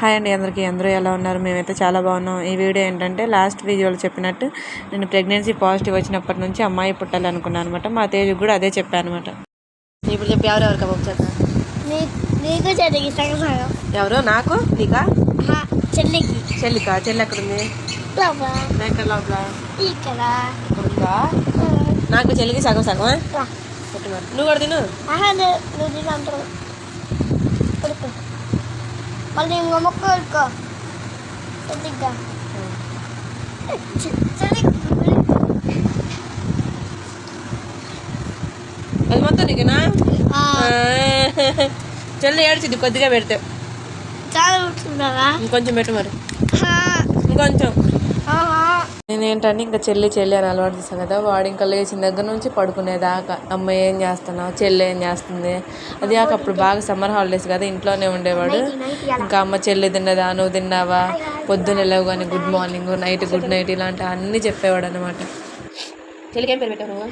Hi అండి అందరికీ. అందరూ ఎలా ఉన్నారు? మేమైతే చాలా బాగున్నాం. ఈ వీడియో ఏంటంటే లాస్ట్ వీడియోలో చెప్పినట్టు నేను ప్రెగ్నెన్సీ పాజిటివ్ వచ్చినప్పటి నుంచి అమ్మాయి పుట్టాలి అనుకున్నాను అనమాట. మా తేజుకి కూడా అదే చెప్పాను అనమాట. ఇప్పుడు చెప్పి ఎవరెవరికి బాబు చెప్పా? నీకు చెల్లికి సగం సగం. ఎవరు? నాకు నీకా? చెల్లికి. చెల్లికా? చెల్లి ఎక్కడుంది? ఎక్కడ లోపల? ఇక్కడ ఉందా? నాకు చెల్లికి సగం సగం. నువ్వు కూడా తిను. నువ్వు తినంటారు కొడుకు. మళ్ళీ ఇంకో మొక్క కొడుకో చెల్లిగా. అది మొత్తం నీకేనా? చెల్లి ఏడ్చింది కొద్దిగా పెడితే. చాలా ఉంటుందా? ఇంకొంచెం పెట్టు మరి, ఇంకొంచెం. నేనేంటంటే ఇంకా చెల్లి అని అలవాటు చేస్తాను కదా. వాడు ఇంకా లేచిన దగ్గర నుంచి పడుకునేదాకా అమ్మ ఏం చేస్తున్నావు, చెల్లి ఏం చేస్తుంది, అది కాక అప్పుడు బాగా సమ్మర్ హాలిడేస్ కదా, ఇంట్లోనే ఉండేవాడు. ఇంకా అమ్మ చెల్లి తిన్నదా, నువ్వు తిన్నావా, పొద్దున్న వెళ్ళవు కానీ good morning, night good night ఇలాంటి అన్నీ చెప్పేవాడు అనమాట. చెల్లికి ఏం పేరు పెట్టావు నువ్వు?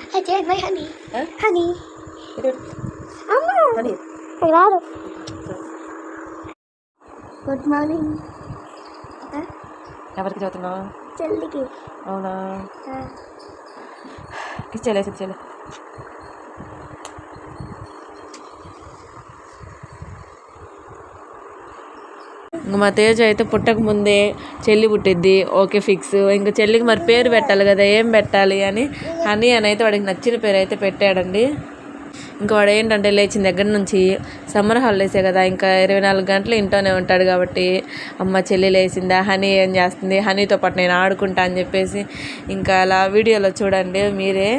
Good morning. ఎవరికి చదువుతున్నావు? చెల్లికి. అవునా? చెల్లి చెల్లి ఇంక మా తేజ అయితే పుట్టక ముందే చెల్లి పుట్టిద్ది, ఓకే ఫిక్స్. ఇంకా చెల్లికి మరి పేరు పెట్టాలి కదా, ఏం పెట్టాలి అని హనీ అని అయితే వాడికి నచ్చిన పేరు అయితే పెట్టాడండి. ఇంకా వాడు ఏంటంటే లేచిన దగ్గర నుంచి సమ్మర్ హాలిడేసే కదా, ఇంకా 24 గంటలు ఇంట్లోనే ఉంటాడు కాబట్టి అమ్మ చెల్లి లేచిందా, హనీ ఏం చేస్తుంది, హనీతో పాటు నేను ఆడుకుంటా అని చెప్పేసి ఇంకా అలా వీడియోలో చూడండి మీరే.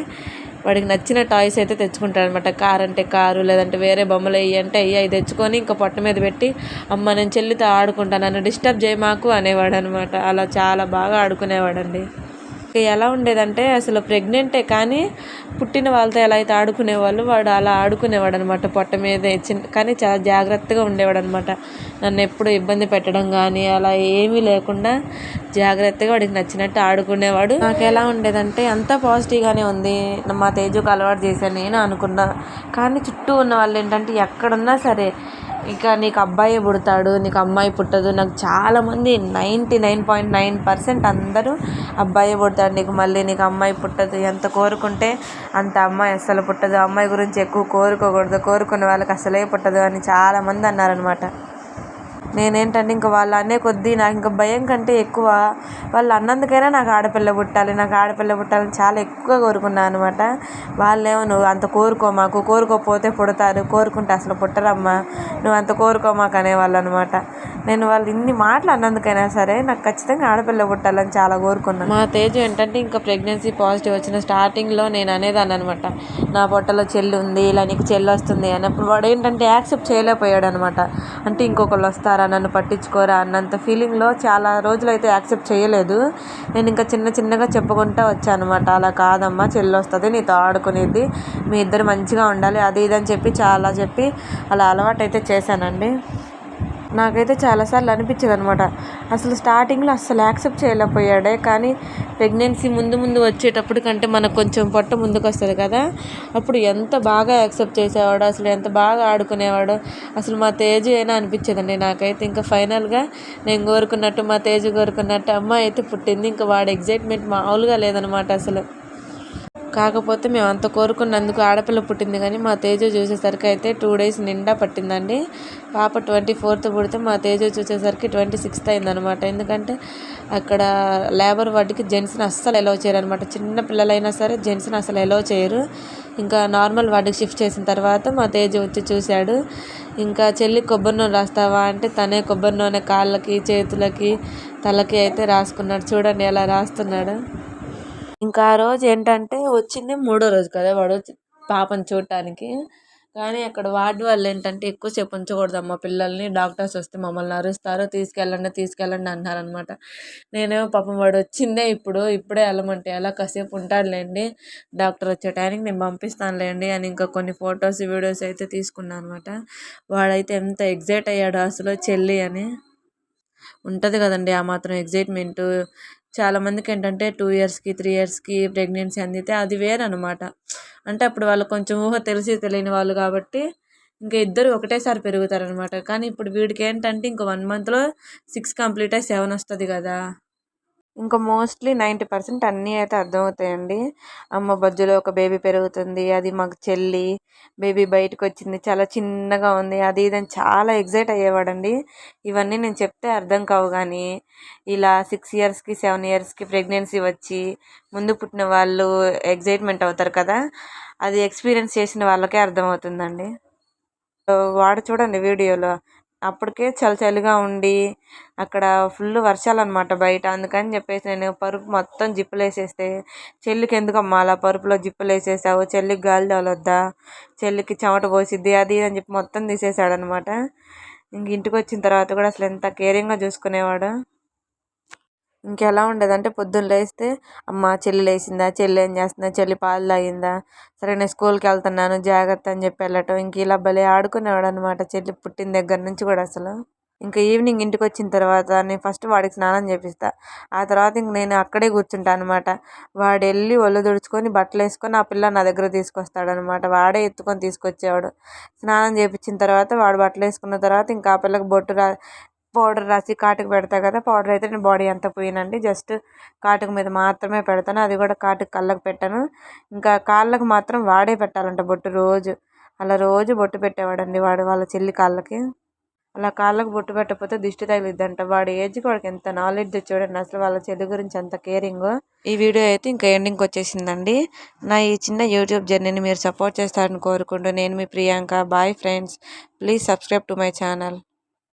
వాడికి నచ్చిన టాయ్స్ అయితే తెచ్చుకుంటాడు అనమాట. కారు అంటే కారు, లేదంటే వేరే బొమ్మలు అయ్యి అంటే అవి తెచ్చుకొని ఇంకా పొట్ట మీద పెట్టి అమ్మ నేను చెల్లితో ఆడుకుంటాను, నన్ను డిస్టర్బ్ చేయ మాకు అనేవాడు అనమాట. అలా చాలా బాగా ఆడుకునేవాడండి. ఎలా ఉండేదంటే అసలు ప్రెగ్నెంటే కానీ పుట్టిన వాళ్ళతో ఎలా అయితే ఆడుకునేవాళ్ళు వాడు అలా ఆడుకునేవాడు అనమాట. పొట్ట మీద కానీ చాలా జాగ్రత్తగా ఉండేవాడు అనమాట. నన్ను ఎప్పుడు ఇబ్బంది పెట్టడం కానీ అలా ఏమీ లేకుండా జాగ్రత్తగా వాడికి నచ్చినట్టు ఆడుకునేవాడు. నాకు ఎలా ఉండేదంటే అంతా పాజిటివ్గానే ఉంది, మా తేజుకు అలవాటు చేశాను నేను అనుకున్నా. కానీ చుట్టూ ఉన్న వాళ్ళు ఏంటంటే ఎక్కడున్నా సరే ఇక నీకు అబ్బాయి పుడతాడు, నీకు అమ్మాయి పుట్టదు. నాకు చాలామంది 99.9% అందరూ అబ్బాయి పుడతాడు నీకు, మళ్ళీ నీకు అమ్మాయి పుట్టదు, ఎంత కోరుకుంటే అంత అమ్మాయి అస్సలు పుట్టదు, అమ్మాయి గురించి ఎక్కువ కోరుకోకూడదు, కోరుకునే వాళ్ళకి అసలే పుట్టదు అని చాలామంది అన్నారనమాట. నేనేంటంటే ఇంకా వాళ్ళు అనే కొద్దీ నాకు ఇంకా భయం కంటే ఎక్కువ వాళ్ళు అన్నందుకైనా నాకు ఆడపిల్ల పుట్టాలని చాలా ఎక్కువగా కోరుకున్నాను అనమాట. వాళ్ళేమో నువ్వు అంత కోరుకోమాకు, కోరుకోకపోతే పుడతారు, కోరుకుంటే అసలు పుట్టరమ్మా, నువ్వు అంత కోరుకోమాకు అనేవాళ్ళు అనమాట. నేను వాళ్ళు ఇన్ని మాటలు అన్నందుకైనా సరే నాకు ఖచ్చితంగా ఆడపిల్ల పుట్టాలని చాలా కోరుకున్నాను. మా తేజు ఏంటంటే ఇంకా ప్రెగ్నెన్సీ పాజిటివ్ వచ్చిన స్టార్టింగ్లో నేను అనేదాన్ని అనమాట, నా పొట్టలో చెల్లి ఉంది, ఇలా నీకు చెల్లి వస్తుంది అన్నప్పుడు వాడు ఏంటంటే యాక్సెప్ట్ చేయలేకపోయాడు అనమాట. అంటే ఇంకొకళ్ళు వస్తారా, నన్ను పట్టించుకోరా అన్నంత ఫీలింగ్లో చాలా రోజులైతే యాక్సెప్ట్ చేయలేదు. నేను ఇంకా చిన్నగా చెప్పుకుంటూ వచ్చాను అనమాట. అలా కాదమ్మా, చెల్లి వస్తుంది, నీతో ఆడుకునేది, మీ ఇద్దరు మంచిగా ఉండాలి, అది ఇదని చెప్పి అలా అలవాటు అయితే చేశానండి. నాకైతే చాలాసార్లు అనిపించేది అనమాట, అసలు స్టార్టింగ్లో అస్సలు యాక్సెప్ట్ చేయలేకపోయాడే, కానీ ప్రెగ్నెన్సీ ముందు వచ్చేటప్పుడు కంటే మనకు కొంచెం పొట్ట ముందుకు వస్తుంది కదా, అప్పుడు ఎంత బాగా యాక్సెప్ట్ చేసేవాడు, అసలు ఎంత బాగా ఆడుకునేవాడు. అసలు మా తేజు అయినా అనిపించేదండి నాకైతే. ఇంకా ఫైనల్గా నేను కోరుకున్నట్టు మా తేజు కోరుకున్నట్టు అమ్మాయి అయితే పుట్టింది. ఇంకా వాడి ఎగ్జైట్మెంట్ మామూలుగా లేదనమాట అసలు. కాకపోతే మేము అంత కోరుకున్నందుకు ఆడపిల్ల పుట్టింది, కానీ మా తేజు చూసేసరికి అయితే 2 days నిండా పట్టిందండి. పాప 24th పుడితే మా తేజు చూసేసరికి 26th అయిందనమాట. ఎందుకంటే అక్కడ లేబర్ వార్డుకి జెంట్స్ని అస్సలు ఎలవ్ చేయరు అనమాట. చిన్న పిల్లలైనా సరే జెంట్స్ని అసలు ఎలవ్ చేయరు. ఇంకా నార్మల్ వార్డుకి షిఫ్ట్ చేసిన తర్వాత మా తేజు వచ్చి చూశాడు. ఇంకా చెల్లి కొబ్బరి నూనె రాస్తావా అంటే తనే కొబ్బరి నూనె కాళ్ళకి, చేతులకి, తలకి అయితే రాసుకున్నాడు. చూడండి ఎలా రాస్తున్నాడు. ఇంకా ఆ రోజు ఏంటంటే వచ్చింది 3వ రోజు కదా వాడు పాపను చూడటానికి. కానీ అక్కడ వార్డు వాళ్ళు ఏంటంటే ఎక్కువసేపు ఉంచకూడదమ్మా పిల్లల్ని, డాక్టర్స్ వస్తే మమ్మల్ని అరుస్తారు, తీసుకెళ్ళండి అన్నారనమాట. నేనేమో పాపం వాడు వచ్చిందే ఇప్పుడే వెళ్ళమంటే ఎలా, కాసేపు ఉంటాడులేండి, డాక్టర్ వచ్చే టైంకి నేను పంపిస్తానులేండి అని ఇంకా కొన్ని ఫొటోస్ వీడియోస్ అయితే తీసుకున్నాను అనమాట. వాడైతే ఎంత ఎగ్జైట్ అయ్యాడో అసలు చెల్లి అని. ఉంటుంది కదండి ఆ మాత్రం ఎగ్జైట్మెంట్. చాలామందికి ఏంటంటే 2 yearsకి 3 yearsకి ప్రెగ్నెన్సీ అందితే అది వేరనమాట. అంటే అప్పుడు వాళ్ళు కొంచెం ఊహ తెలియని వాళ్ళు కాబట్టి ఇంకా ఇద్దరు ఒకటేసారి పెరుగుతారనమాట. కానీ ఇప్పుడు వీడికి ఏంటంటే ఇంక 1 మంత్లో 6 కంప్లీట్ అయ్యి 7 వస్తుంది కదా. ఇంకా మోస్ట్లీ 90% అన్నీ అయితే అర్థమవుతాయండి. అమ్మ బొజ్జులో ఒక బేబీ పెరుగుతుంది, అది మాకు చెల్లి, బేబీ బయటకు వచ్చింది, చాలా చిన్నగా ఉంది, అది ఇదని చాలా ఎగ్జైట్ అయ్యేవాడండి. ఇవన్నీ నేను చెప్తే అర్థం కావు, కానీ ఇలా 6 ఇయర్స్కి 7 ఇయర్స్కి ప్రెగ్నెన్సీ వచ్చి ముందు పుట్టిన వాళ్ళు ఎగ్జైట్మెంట్ అవుతారు కదా, అది ఎక్స్పీరియన్స్ చేసిన వాళ్ళకే అర్థమవుతుందండి. వాడు చూడండి వీడియోలో అప్పటికే చలి చలిగా ఉండి అక్కడ ఫుల్ వర్షాలు అనమాట బయట. అందుకని చెప్పేసి నేను పరుపు మొత్తం జిప్పులు వేసేస్తే, చెల్లికి ఎందుకమ్మా అలా పరుపులో జిప్పులు వేసేసావు, చెల్లికి గాలి తగలొద్దా, చెల్లికి చెమట పోసిద్ది, అది అని చెప్పి మొత్తం తీసేసాడు అనమాట. ఇంక ఇంటికి వచ్చిన తర్వాత కూడా అసలు ఎంత కేరింగ్గా చూసుకునేవాడు. ఇంకెలా ఉండేదంటే పొద్దున్న లేస్తే అమ్మ చెల్లి లేచిందా, చెల్లి ఏం చేస్తుందా, చెల్లి పాలు తాగిందా, సరే నేను స్కూల్కి వెళ్తున్నాను జాగ్రత్త అని చెప్పి వెళ్ళటం. ఇంక ఇలా భలే ఆడుకునేవాడు అనమాట చెల్లి పుట్టిన దగ్గర నుంచి కూడా. అసలు ఇంకా ఈవినింగ్ ఇంటికి వచ్చిన తర్వాత నేను ఫస్ట్ వాడికి స్నానం చేపిస్తా. ఆ తర్వాత ఇంక నేను అక్కడే కూర్చుంటాను అనమాట. వాడు వెళ్ళి ఒళ్ళు తుడుచుకొని బట్టలు వేసుకొని ఆ పిల్ల నా దగ్గర తీసుకొస్తాడనమాట. వాడే ఎత్తుకొని తీసుకొచ్చేవాడు. స్నానం చేపించిన తర్వాత వాడు బట్టలు వేసుకున్న తర్వాత ఇంకా ఆ పిల్లకి పౌడర్ రాసి కాటుకు పెడతా కదా. పౌడర్ అయితే నేను బాడీ అంతా పోయినండి, జస్ట్ కాటుకు మీద మాత్రమే పెడతాను. అది కూడా కాటుకు కళ్ళకు పెట్టాను. ఇంకా కాళ్ళకు మాత్రం వాడే పెట్టాలంట బొట్టు రోజు. అలా రోజు బొట్టు పెట్టేవాడండి వాడు వాళ్ళ చెల్లి కాళ్ళకి. అలా కాళ్ళకు బొట్టు పెట్టకపోతే దిష్టి తగిలిద్దంట. వాడి ఏజ్కి వాడికి ఎంత నాలెడ్జ్ చూడండి, అసలు వాళ్ళ చెల్లి గురించి ఎంత కేరింగ్. ఈ వీడియో అయితే ఇంకా ఎండింగ్కి వచ్చేసిందండి. నా ఈ చిన్న యూట్యూబ్ జర్నీని మీరు సపోర్ట్ చేస్తారని కోరుకుంటూ నేను మీ Priyanka. Bye friends, please subscribe to my channel.